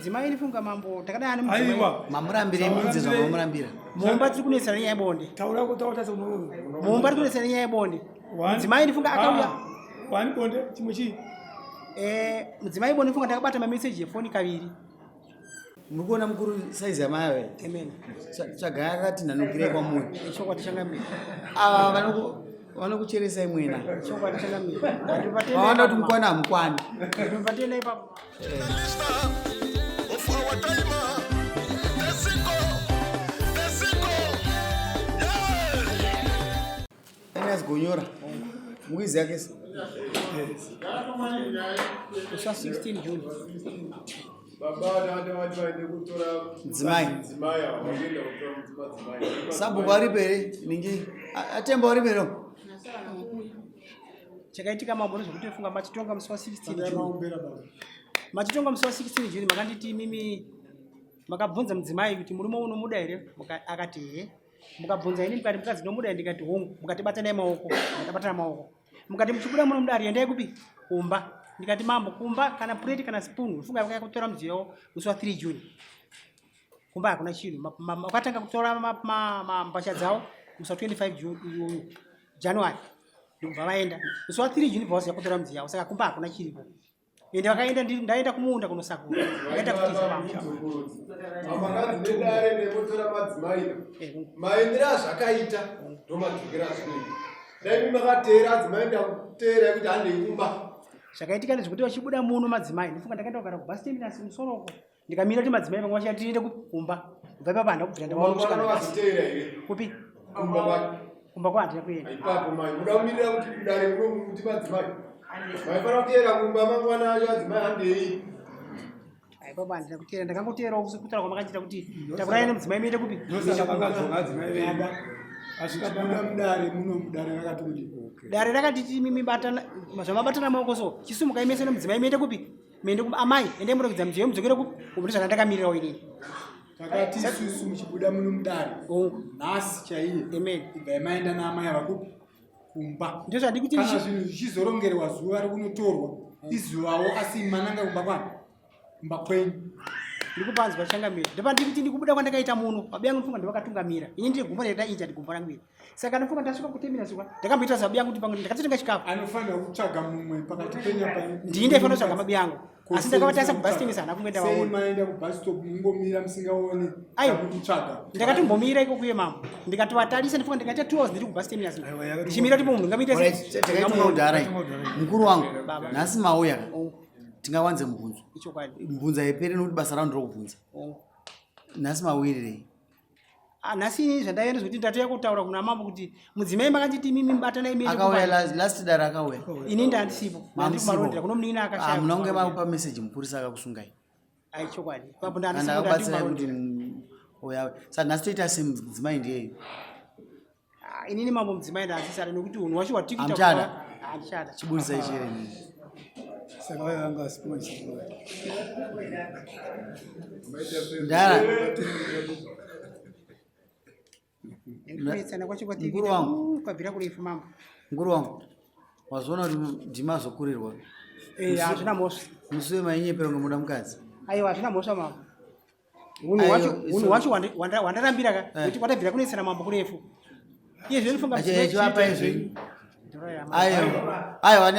Mdzimai nifunga mambo takadani mdzimai. Aiwa. Mamurambire mudzi zvamamurambira. Mumba tiri kunetsana nyaya yebonde. Taura kuti tautasa unono. Mumba tiri kunetsana nyaya yebonde. Mdzimai nifunga akauya. Wani bonde chimuchi. Mdzimai bonde nifunga takabata message yefoni kaviri. Mukona mukuru size yamawe. Amen. Chagaya akati nanukire kwa munhu. Chokwadi changamira. Vanokucheresa imwena. Chokwadi changamira. Vaona kuti mukwana hamukwani. Ndipatene ipapo. Ena zigonyora. Mukwizi yake si. Usa 16 June. Mdzimai. Sabu waripere ningi atemba waripero. Chakaitika mambo zvokuti funga machitonga musi wa 16 June. Machitonga musi wa 16 June makanditi mimi makabvunza mdzimai kuti murume unomuda here akati he. Mukabvunza ini mukati mukadzi nomuda ndikati hongu mukatibata naye maoko mukatibata maoko. Mukati muchibuda munomuda ariendai kupi kumba. Ndikati mambo kumba kana plate kana spoon funga vakakutora mudziyo musi wa 3 June. Kumba hakuna chinhu makatanga kutora mapasha dzawo musi wa 25 January. Ndikubva vaenda musi wa 3 June bvausi yakutora mudziyo saka kumba hakuna chiripo. Ende vakaenda ndaenda kumunda kunosakura. Ndaenda kutiza mambo. Amakadzi nedare nemotora madzimai. Maendera zvakaita ndomadhukira zvino. Dai makatera adzimai ndakutera kuti hande kumba. Zvakaitika nezvokuti vachibuda muno madzimai ndifunga ndakaenda kugara kubus terminus musoroko ndikamira kuti madzimai vamwe vachati tiende kumba kubva ipapo handakubvira ndaona kusvika kupi kumba kwahandina kuenda ipapo mai mukamirira kuti kudare kuti madzimai maifana kuteera kumba mangwana acho adzimai handei ipapo handina kuteera ndakangoteerawo kutaura kwamakachita kuti takuraine nemudzimai muende kupi Asikabuda mudare muno mudare rakati kuti dare rakati mimi batana zvamabatana maoko so chisumuka imese nemudzimai muende kupi muende amai ende murekudza mudziyo mudzokere kupi kuti zvandandakamirawo inini takati isusu muchibuda muno mudare nhasi chaiye amen ibva maenda naamai avakupi kumba ndizvo handii kuti kana zvinhu zvichizorongerwa zuva rikunotorwa izuvawo asi mananga kumba kwani kumba kwenyu ndikupanzwa changamira ndipandiri kuti ndikubuda kwandakaita muno babu yangu ndifunga ndivakatungamira ini ndiri gumbo ndaita inja ndigumbo rangu iri saka ndifunga ndasvika kutemira zuva ndakamboita zababu yangu kuti pamwe ndakatotenga chikafu anofanira kutsvaga mumwe pakati penyapa ndii ndaifanira kutsvaga babu yangu asi ndakavatasa kubus terminus hana kungoenda vaona sei maenda kubus stop mungomira musingaoni kutsvaga ndakatombomira ikokuye mambo ndikatovatarisa ndifunga ndikaita 2 hours ndiri kubus terminus ndichimira kuti munhu ngamuite mukuru wangu nhasi mauya tingawanze mubvunzo mubvunza iperi nokuti basa raundi rokubvunza nhasi mawirire nhasi zvandaenda zvokuti ndatoya kutaura kuna mambo kuti mudzimai makanditi mimi mubatana akauya last dare akauya ini ndandisipo mandimarondera kuno munini akashaya munonge makupa meseji mupurisa akakusungai chokwadi andakabatsira kuti oyawe saka nhasi toita semudzimai ndiyeyo inini mambo mudzimai ndaasisada nokuti unhu wacho watikuita chiburisa ichere saka vanga sponsor ndara mukuru wangu kabvira kurefu mambo mukuru wangu wazoona kuti ndimazokurirwa hazvina mhosva musi wemainyeperonge muda mukadzi aiwa hazvina mhosva mambo unhu wacho wandarambira ka kuti kwatabvira kunoisana mambo kurefu iye zvenifungachiwapa izveni ayo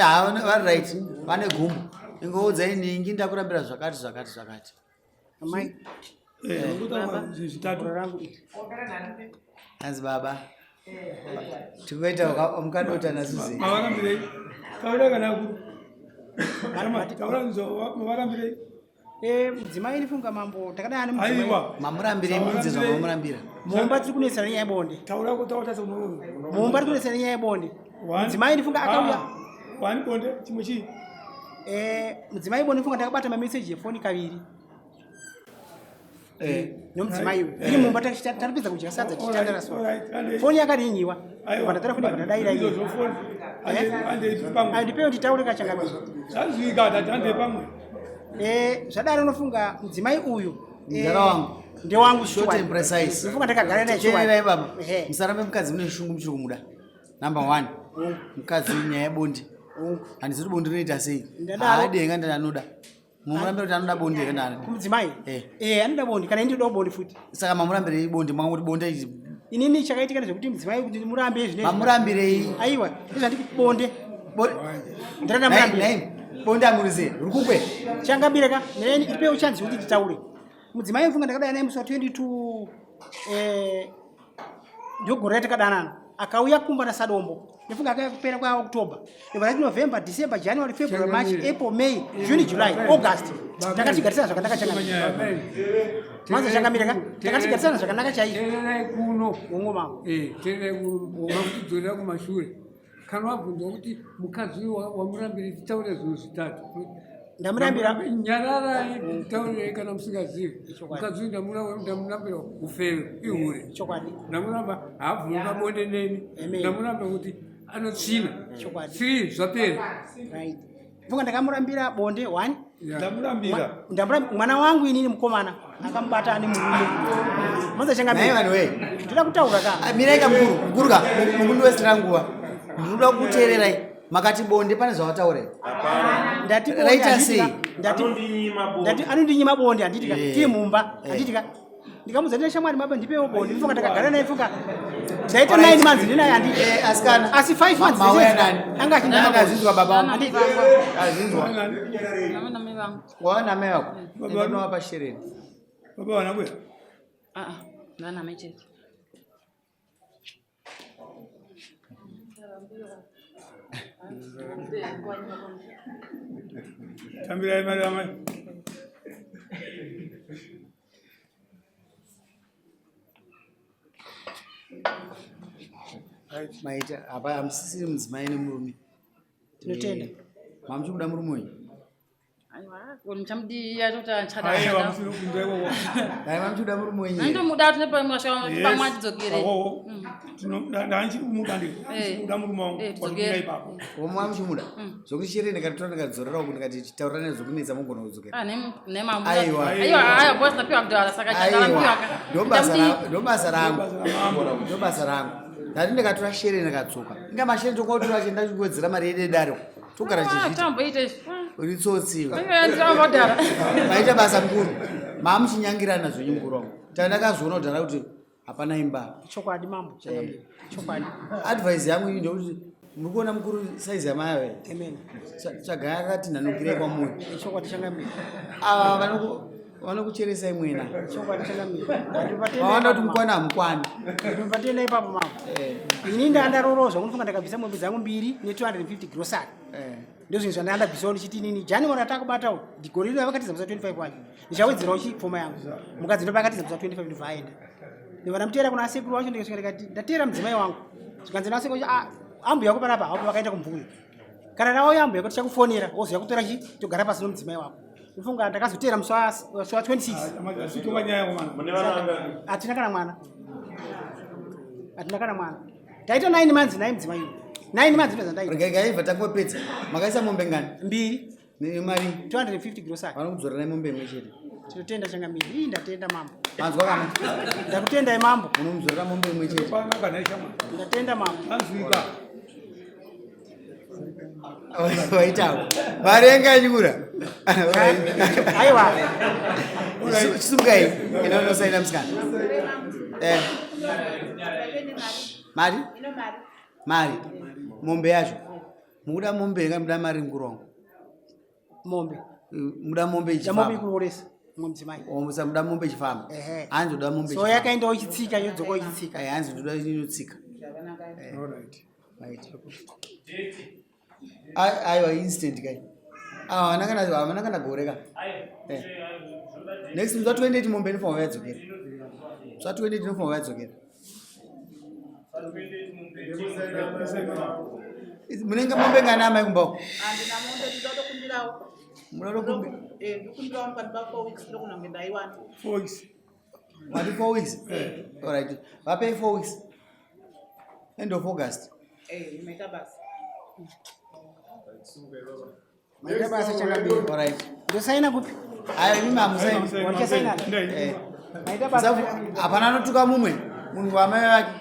vari right vane gumbo ingoudzai ningi ndakurambira zvakati amai zvitatu hanzi baba tikuita mukadota nasuzi mavarambirei taura kana mavarambirei mudzimai nifunga mambo takadana aiwa mamurambirei munze zvamamurambira mumba tiri kunesana nyaya yebonde taura kuti tautasa unono mumba tiri kunesana nyaya yebonde mudzimai nifunga akauya wani bonde chimwe chii mudzimai bonde nifunga ndakabata mameseji yefoni kaviri nomudzimai iri mumba taripedza kudya sadza tichitandara so foni yakarinyiwa pandatara foni pandadaira andipewo nditaure kachangamira zvadaro unofunga mudzimai uyu ndewangu nifunga ndakagara naye baba musarambe mukadzi mune shungu muchiri kumuda number 1 mukadzi nyaya yebonde handizoti bonde rinoita sei hadenga ndanoda Mumurambira kuti anoda bonde kana kumdzimai anoda bonde kana indi bonde futi saka mamurambire bonde mwangu kuti bonde ichi inini chakaitika nezvekuti mudzimai kuti murambe zvine mamurambire aiwa ndizvanditi bonde ndirada murambe bonde amurize rukukwe changambireka neni ipe chance kuti titaure mudzimai mfunga ndakadai naye musi wa 22 ndogore takadanana akauya kumba na Sadombo nifunga akapera kwa October November December January February March April May June July August takatigarisana zvakanaka changamira manza changamireka takatigarisana zvakanaka chaizvo kuno ngoma tere kudzorera kumashure kana wabvunzwa kuti mukadzi wamurambire titaure zvinhu zvitatu ndamurambira nyarara taure kana musingazivi mukadzi ndamurambira ufero ihure chokwadi ndamuramba haabvuka bonde neni ndamuramba kuti anotsvina chokwadi 3 zvapera right funga ndakamurambira bonde 1 ndamurambira mwana wangu inini mukomana akambata ani murume manza changamira vanhu we ndida kutaura ka miraika mkuruka mukundu wesiranguwa ndinoda kuteererai makati bonde pane zvavataurei ndati raita sei ndati anondinyima bonde anditika tiri mumba anditika ndikamuzanira shamwari maba ndipewo bonde ndifunga ndakagara naye funga ndaita 9 months ndinaye anditi asikana asi 5 months mauya nani anga nani azinzwa baba anditi azinzwa wana mai wako ndinova pashereni baba wanakuya ndana mechete tambirai mari amai maita apa amusisiri mudzimai nemurume tinotenda mamuchikuda murume uyu aiwa ndichamdiya kuti anchada aiwa musinokunzwa ikoko dai mamuchikuda murume wenyu ndinomuda tine pamwe atidzokere ndanchikumuda ndikuda murume wangu kwandikuda ipapo omwe mamuchimuda zvokuti shereni katitora ndikadzorerawo ndikati taura nezvokunetsa mugona kudzokera aiwa bosi ndapiwa kudhara saka chandalapiwa ndobasa rangu ndati ndikatora shereni ndikadzoka inga mashereni tokautora chienda chiwedzera mari yededaro togara tamboite ritsotsiwa ndamvodhara maita basa mukuru mamuchinyangirana zvenyu mukuru wangu tandakazoona kudhara kuti hapana imba chokwadi mambo chokwadi advice yangu iyi ndekuti muri kuona mukuru saizi yamaya amen tsvagai akati nhanukirei kwamuri chokwadi changamira ava vanokucheresai mwena chokwadi changamira vawanda kuti mukwani hamukwani ndipatenda ipapo mambo ini ndandarorozva unofunga ndakabvisa mombe dzangu 2 ne250 grocery ndozvinhu zvandandabvisawo ndichiti nini january atakubatawo digore rino vakatiza musa 25 wacho ndichawedzerawo chipfoma yangu mukadzi ndo pakatiza musa 25 ndibvaenda ndivana mutera kuna sekuru wacho ndikasvika ndikati ndatera mudzimai wangu zvikanzi nasekuru wacho ambu yako panapa hapo vakaenda kumvuyo kana nawo yambu yako tichakufonera woziva kutora chi togara pasi nomudzimai wako ifunga ndakazotera musi wa 26 hatina kana mwana taita 9 months naye mudzimai 9 months ndozandaita regaibva tangopedza makaisa mombe ngani 2 nemari 250 grocery vanokudzora naye mombe imwe chete tinotenda changamira ii ndatenda mambo manzwa kana ndakutendai mambo munomudzorera mombe imwe chete ndatenda mambo waitawo mari yanganyura aiwa chisukai inonosaina musikana mari mombe yacho mukuda mombe muda mari mukuru wangu mombe muda mombe ichifamba ikuroresa mudzimai muda mombe ichifamba hanzi uda mombe so yakaendawo ichitsika yodzoka ichitsika hanzi ndoda inotsika aiwa instant kai havana kana goreka next musi wa28 mombe inofanwa yadzokera musi wa28 inofanwa yadzokera munenge mombe ngana amai kumbao wati 4 weeks alright vapei 4 weeks end of August maita basa changamira alright ndosaina kupi ayo mimi amusaini wachasaina maita basa hapana anotuka mumwe munhu wamai wake